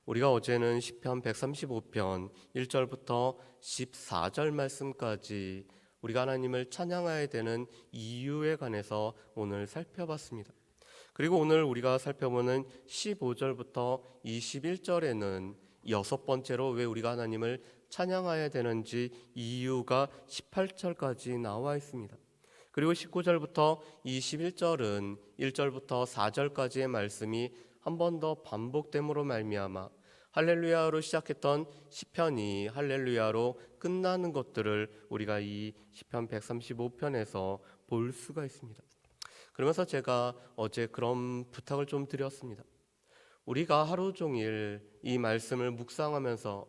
우리가 어제는 시편 135편 1절부터 14절 말씀까지 우리가 하나님을 찬양해야 되는 이유에 관해서 오늘 살펴봤습니다. 그리고 오늘 우리가 살펴보는 15절부터 21절에는 여섯 번째로 왜 우리가 하나님을 찬양해야 되는지 이유가 18절까지 나와 있습니다. 그리고 19절부터 21절은 1절부터 4절까지의 말씀이 한 번 더 반복됨으로 말미암아 할렐루야로 시작했던 시편이 할렐루야로 끝나는 것들을 우리가 이 시편 135편에서 볼 수가 있습니다. 그러면서 제가 어제 그런 부탁을 좀 드렸습니다. 우리가 하루 종일 이 말씀을 묵상하면서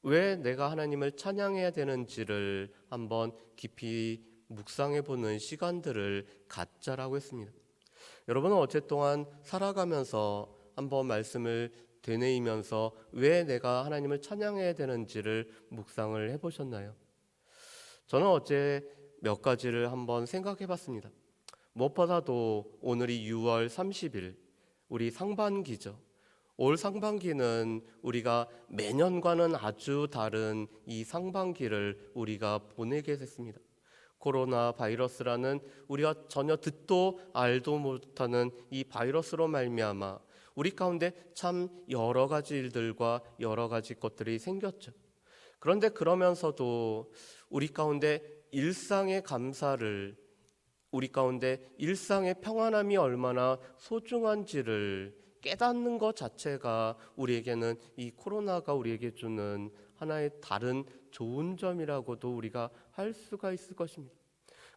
왜 내가 하나님을 찬양해야 되는지를 한번 깊이 묵상해보는 시간들을 갖자라고 했습니다. 여러분은 어제 동안 살아가면서 한번 말씀을 되뇌이면서 왜 내가 하나님을 찬양해야 되는지를 묵상을 해보셨나요? 저는 어제 몇 가지를 한번 생각해봤습니다. 무엇보다도 오늘이 6월 30일, 우리 상반기죠. 올 상반기는 우리가 매년과는 아주 다른 이 상반기를 우리가 보내게 됐습니다. 코로나 바이러스라는 우리가 전혀 듣도 알도 못하는 이 바이러스로 말미암아 우리 가운데 참 여러 가지 일들과 여러 가지 것들이 생겼죠. 그런데 그러면서도 우리 가운데 일상의 감사를, 우리 가운데 일상의 평안함이 얼마나 소중한지를 깨닫는 것 자체가 우리에게는 이 코로나가 우리에게 주는 하나의 다른 좋은 점이라고도 우리가 할 수가 있을 것입니다.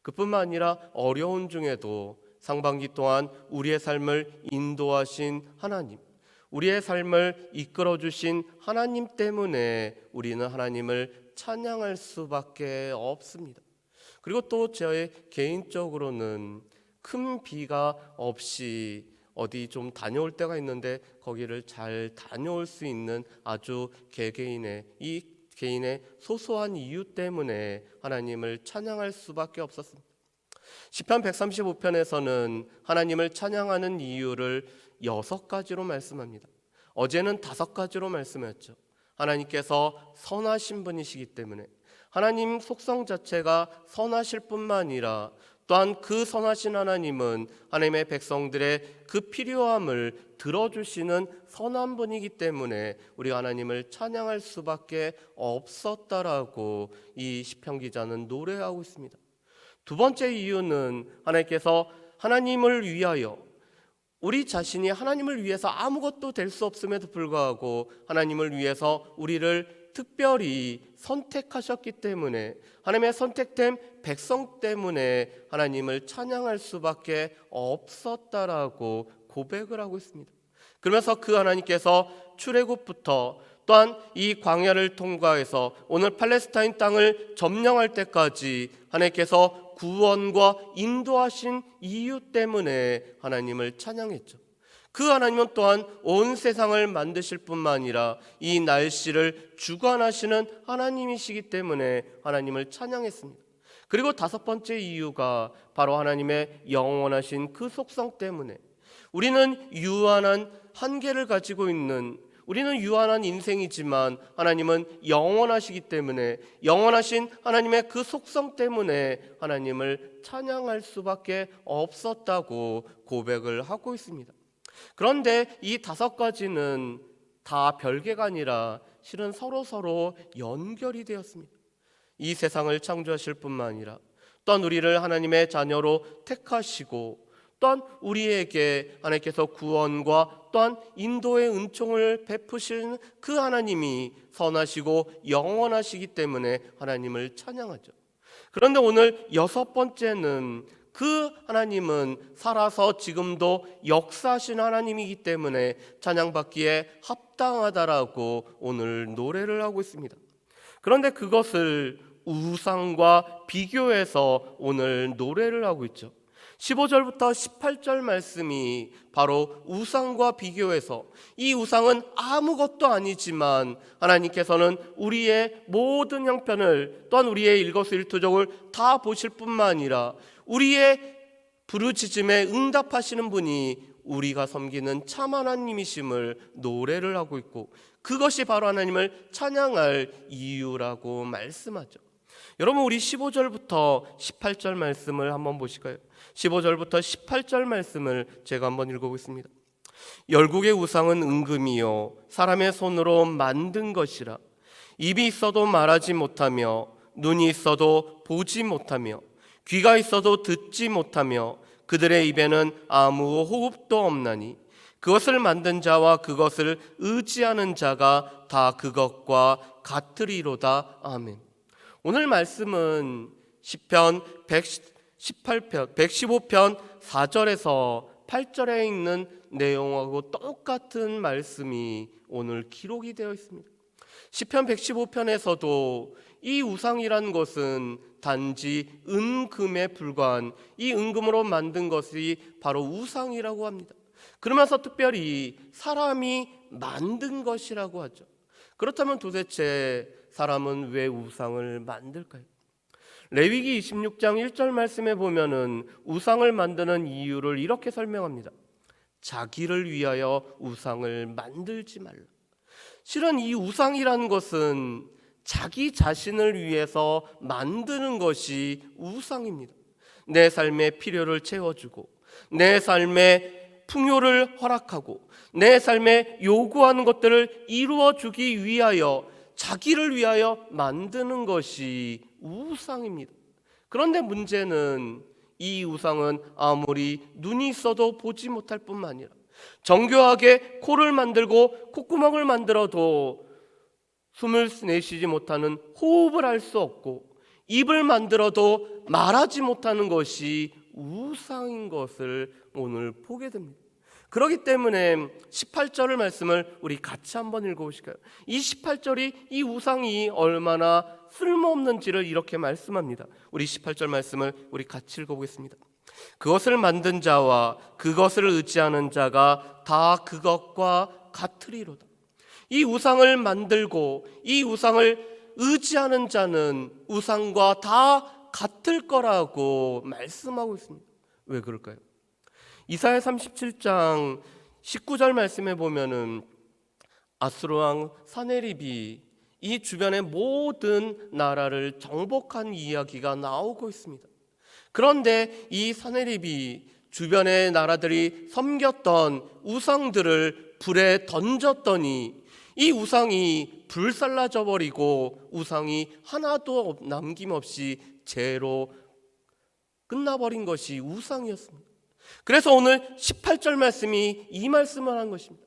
그뿐만 아니라 어려운 중에도 상반기 동안 우리의 삶을 인도하신 하나님, 우리의 삶을 이끌어주신 하나님 때문에 우리는 하나님을 찬양할 수밖에 없습니다. 그리고 또 저의 개인적으로는 큰 비가 없이 어디 좀 다녀올 때가 있는데 거기를 잘 다녀올 수 있는 아주 개개인의 소소한 이유 때문에 하나님을 찬양할 수밖에 없었습니다. 시편 135편에서는 하나님을 찬양하는 이유를 6가지로 말씀합니다. 어제는 5가지로 말씀했죠. 하나님께서 선하신 분이시기 때문에, 하나님 속성 자체가 선하실 뿐만 아니라 또한 그 선하신 하나님은 하나님의 백성들의 그 필요함을 들어주시는 선한 분이기 때문에 우리가 하나님을 찬양할 수밖에 없었다라고 이 시편 기자는 노래하고 있습니다. 두 번째 이유는 하나님께서 하나님을 위하여, 우리 자신이 하나님을 위해서 아무것도 될 수 없음에도 불구하고 하나님을 위해서 우리를 특별히 선택하셨기 때문에, 하나님의 선택된 백성 때문에 하나님을 찬양할 수밖에 없었다라고 고백을 하고 있습니다. 그러면서 그 하나님께서 출애굽부터 또한 이 광야를 통과해서 오늘 팔레스타인 땅을 점령할 때까지 하나님께서 구원과 인도하신 이유 때문에 하나님을 찬양했죠. 그 하나님은 또한 온 세상을 만드실 뿐만 아니라 이 날씨를 주관하시는 하나님이시기 때문에 하나님을 찬양했습니다. 그리고 5번째 이유가 바로 하나님의 영원하신 그 속성 때문에, 우리는 유한한 한계를 가지고 있는, 우리는 유한한 인생이지만 하나님은 영원하시기 때문에 영원하신 하나님의 그 속성 때문에 하나님을 찬양할 수밖에 없었다고 고백을 하고 있습니다. 그런데 이 5가지는 다 별개가 아니라 실은 서로 연결이 되었습니다. 이 세상을 창조하실 뿐만 아니라 또한 우리를 하나님의 자녀로 택하시고 또한 우리에게 하나님께서 구원과 또한 인도의 은총을 베푸시는 그 하나님이 선하시고 영원하시기 때문에 하나님을 찬양하죠. 그런데 오늘 6번째는 그 하나님은 살아서 지금도 역사하신 하나님이기 때문에 찬양받기에 합당하다라고 오늘 노래를 하고 있습니다. 그런데 그것을 우상과 비교해서 오늘 노래를 하고 있죠. 15절부터 18절 말씀이 바로 우상과 비교해서, 이 우상은 아무것도 아니지만 하나님께서는 우리의 모든 형편을 또한 우리의 일거수일투족을 다 보실 뿐만 아니라 우리의 부르짖음에 응답하시는 분이 우리가 섬기는 참 하나님이심을 노래를 하고 있고, 그것이 바로 하나님을 찬양할 이유라고 말씀하죠. 여러분, 우리 15절부터 18절 말씀을 한번 보실까요? 15절부터 18절 말씀을 제가 한번 읽어보겠습니다. 열국의 우상은 은금이요 사람의 손으로 만든 것이라. 입이 있어도 말하지 못하며, 눈이 있어도 보지 못하며, 귀가 있어도 듣지 못하며, 그들의 입에는 아무 호흡도 없나니 그것을 만든 자와 그것을 의지하는 자가 다 그것과 같으리로다. 아멘. 오늘 말씀은 시편 115편 4절에서 8절에 있는 내용하고 똑같은 말씀이 오늘 기록이 되어 있습니다. 시편 115편에서도 이 우상이란 것은 단지 은금에 불과한, 이 은금으로 만든 것이 바로 우상이라고 합니다. 그러면서 특별히 사람이 만든 것이라고 하죠. 그렇다면 도대체 사람은 왜 우상을 만들까요? 레위기 26장 1절 말씀에 보면은 우상을 만드는 이유를 이렇게 설명합니다. 자기를 위하여 우상을 만들지 말라. 실은 이 우상이라는 것은 자기 자신을 위해서 만드는 것이 우상입니다. 내 삶의 필요를 채워주고, 내 삶의 풍요를 허락하고, 내 삶에 요구하는 것들을 이루어주기 위하여, 자기를 위하여 만드는 것이 우상입니다. 그런데 문제는 이 우상은 아무리 눈이 있어도 보지 못할 뿐만 아니라, 정교하게 코를 만들고 콧구멍을 만들어도 숨을 내쉬지 못하는, 호흡을 할 수 없고, 입을 만들어도 말하지 못하는 것이 우상인 것을 오늘 보게 됩니다. 그렇기 때문에 18절의 말씀을 우리 같이 한번 읽어보실까요? 이 18절이 이 우상이 얼마나 쓸모없는지를 이렇게 말씀합니다. 우리 18절 말씀을 우리 같이 읽어보겠습니다. 그것을 만든 자와 그것을 의지하는 자가 다 그것과 같으리로다. 이 우상을 만들고 이 우상을 의지하는 자는 우상과 다 같을 거라고 말씀하고 있습니다. 왜 그럴까요? 이사야 37장 19절 말씀에 보면은 아수르 왕 사네립이 이 주변의 모든 나라를 정복한 이야기가 나오고 있습니다. 그런데 이 사네립이 주변의 나라들이 섬겼던 우상들을 불에 던졌더니 이 우상이 불살라져 버리고 우상이 하나도 남김없이 재로 끝나버린 것이 우상이었습니다. 그래서 오늘 18절 말씀이 이 말씀을 한 것입니다.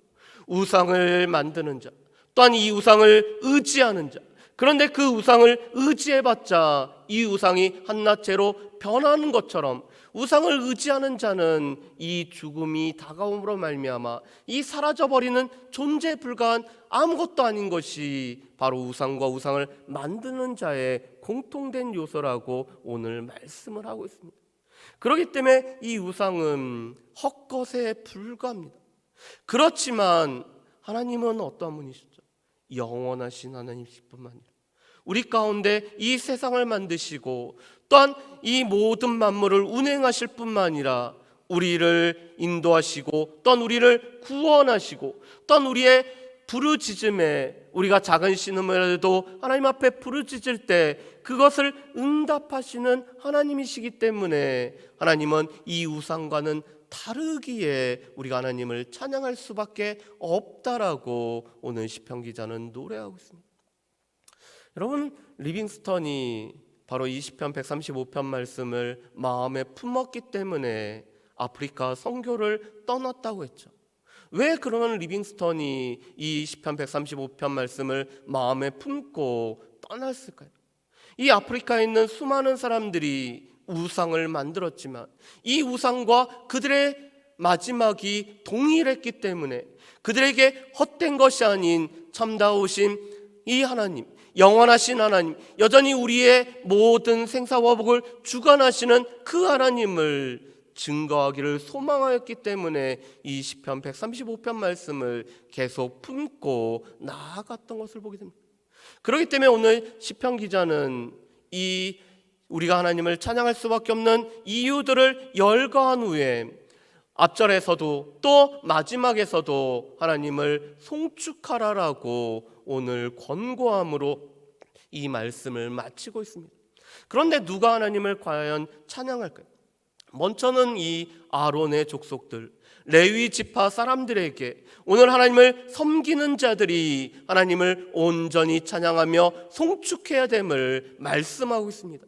우상을 만드는 자, 또한 이 우상을 의지하는 자, 그런데 그 우상을 의지해봤자 이 우상이 한낱 재로 변하는 것처럼 우상을 의지하는 자는 이 죽음이 다가옴으로 말미암아 이 사라져버리는 존재 불가한 아무것도 아닌 것이 바로 우상과 우상을 만드는 자의 공통된 요소라고 오늘 말씀을 하고 있습니다. 그렇기 때문에 이 우상은 헛것에 불과합니다. 그렇지만 하나님은 어떠한 분이시죠? 영원하신 하나님이실 뿐만 아니라 우리 가운데 이 세상을 만드시고 또한 이 모든 만물을 운행하실 뿐만 아니라 우리를 인도하시고 또한 우리를 구원하시고 또한 우리의 부르짖음에, 우리가 작은 신음이라도 하나님 앞에 부르짖을 때 그것을 응답하시는 하나님이시기 때문에 하나님은 이 우상과는 다르기에 우리가 하나님을 찬양할 수밖에 없다라고 오늘 시편 기자는 노래하고 있습니다. 여러분, 리빙스턴이 바로 이 시편 135편 말씀을 마음에 품었기 때문에 아프리카 선교를 떠났다고 했죠. 왜 그러면 리빙스턴이 이 시편 135편 말씀을 마음에 품고 떠났을까요? 이 아프리카에 있는 수많은 사람들이 우상을 만들었지만 이 우상과 그들의 마지막이 동일했기 때문에 그들에게 헛된 것이 아닌 참다우신 이 하나님, 영원하신 하나님, 여전히 우리의 모든 생사화복을 주관하시는 그 하나님을 증거하기를 소망하였기 때문에 이 시편 135편 말씀을 계속 품고 나아갔던 것을 보게 됩니다. 그렇기 때문에 오늘 시편 기자는 우리가 하나님을 찬양할 수밖에 없는 이유들을 열거한 후에 앞절에서도 또 마지막에서도 하나님을 송축하라라고 오늘 권고함으로 이 말씀을 마치고 있습니다. 그런데 누가 하나님을 과연 찬양할까요? 먼저는 이 아론의 족속들, 레위 지파 사람들에게 오늘 하나님을 섬기는 자들이 하나님을 온전히 찬양하며 송축해야 됨을 말씀하고 있습니다.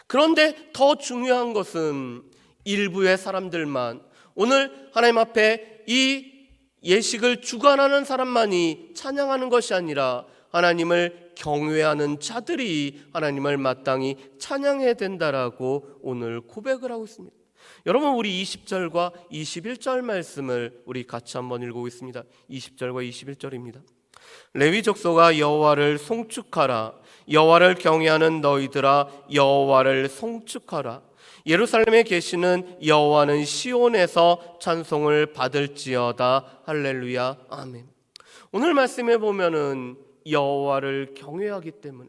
그런데 더 중요한 것은 일부의 사람들만, 오늘 하나님 앞에 이 예식을 주관하는 사람만이 찬양하는 것이 아니라 하나님을 경외하는 자들이 하나님을 마땅히 찬양해야 된다라고 오늘 고백을 하고 있습니다. 여러분, 우리 20절과 21절 말씀을 우리 같이 한번 읽어보겠습니다. 20절과 21절입니다. 레위 족속아 여호와를 송축하라. 여호와를 경외하는 너희들아 여호와를 송축하라. 예루살렘에 계시는 여호와는 시온에서 찬송을 받을지어다. 할렐루야. 아멘. 오늘 말씀에 보면은 여호와를 경외하기 때문에,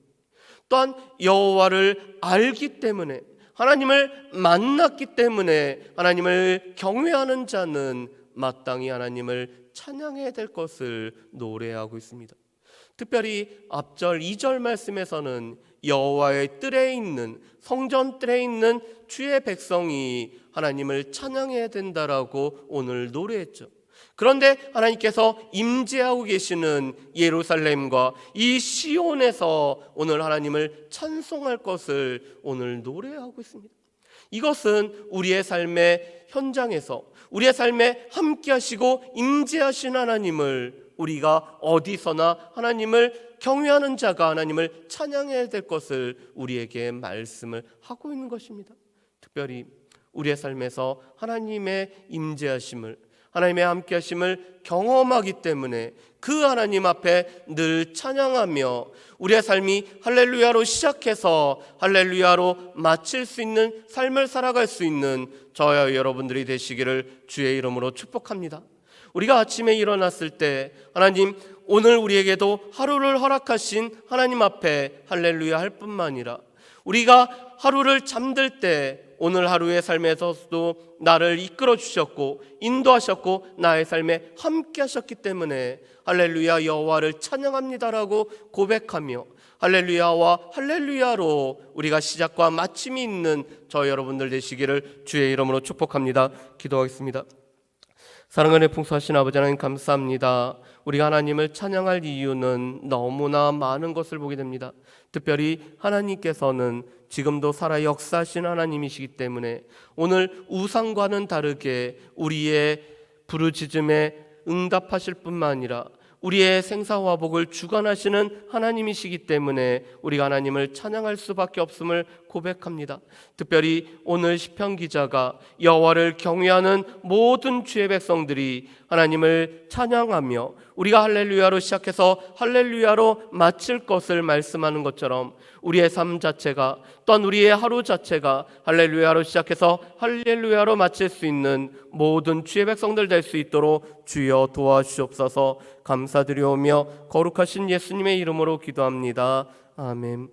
또한 여호와를 알기 때문에, 하나님을 만났기 때문에 하나님을 경외하는 자는 마땅히 하나님을 찬양해야 될 것을 노래하고 있습니다. 특별히 앞절 2절 말씀에서는 여호와의 뜰에 있는, 성전 뜰에 있는 주의 백성이 하나님을 찬양해야 된다라고 오늘 노래했죠. 그런데 하나님께서 임재하고 계시는 예루살렘과 이 시온에서 오늘 하나님을 찬송할 것을 오늘 노래하고 있습니다. 이것은 우리의 삶의 현장에서, 우리의 삶에 함께 하시고 임재하신 하나님을, 우리가 어디서나 하나님을 경외하는 자가 하나님을 찬양해야 될 것을 우리에게 말씀을 하고 있는 것입니다. 특별히 우리의 삶에서 하나님의 임재하심을, 하나님의 함께하심을 경험하기 때문에 그 하나님 앞에 늘 찬양하며 우리의 삶이 할렐루야로 시작해서 할렐루야로 마칠 수 있는 삶을 살아갈 수 있는 저와 여러분들이 되시기를 주의 이름으로 축복합니다. 우리가 아침에 일어났을 때 하나님, 오늘 우리에게도 하루를 허락하신 하나님 앞에 할렐루야 할 뿐만 아니라 우리가 하루를 잠들 때 오늘 하루의 삶에서도 나를 이끌어 주셨고 인도하셨고 나의 삶에 함께 하셨기 때문에 할렐루야 여호와를 찬양합니다라고 고백하며 할렐루야와 할렐루야로 우리가 시작과 마침이 있는 저 여러분들 되시기를 주의 이름으로 축복합니다. 기도하겠습니다. 사랑하는 풍성하신 아버지 하나님, 감사합니다. 우리가 하나님을 찬양할 이유는 너무나 많은 것을 보게 됩니다. 특별히 하나님께서는 지금도 살아 역사하신 하나님이시기 때문에 오늘 우상과는 다르게 우리의 부르짖음에 응답하실 뿐만 아니라 우리의 생사화복을 주관하시는 하나님이시기 때문에 우리가 하나님을 찬양할 수밖에 없음을 고백합니다. 특별히 오늘 시편 기자가 여호와를 경외하는 모든 주의 백성들이 하나님을 찬양하며 우리가 할렐루야로 시작해서 할렐루야로 마칠 것을 말씀하는 것처럼 우리의 삶 자체가, 또한 우리의 하루 자체가 할렐루야로 시작해서 할렐루야로 마칠 수 있는 모든 주의 백성들 될 수 있도록 주여 도와주시옵소서. 감사드리오며 거룩하신 예수님의 이름으로 기도합니다. 아멘.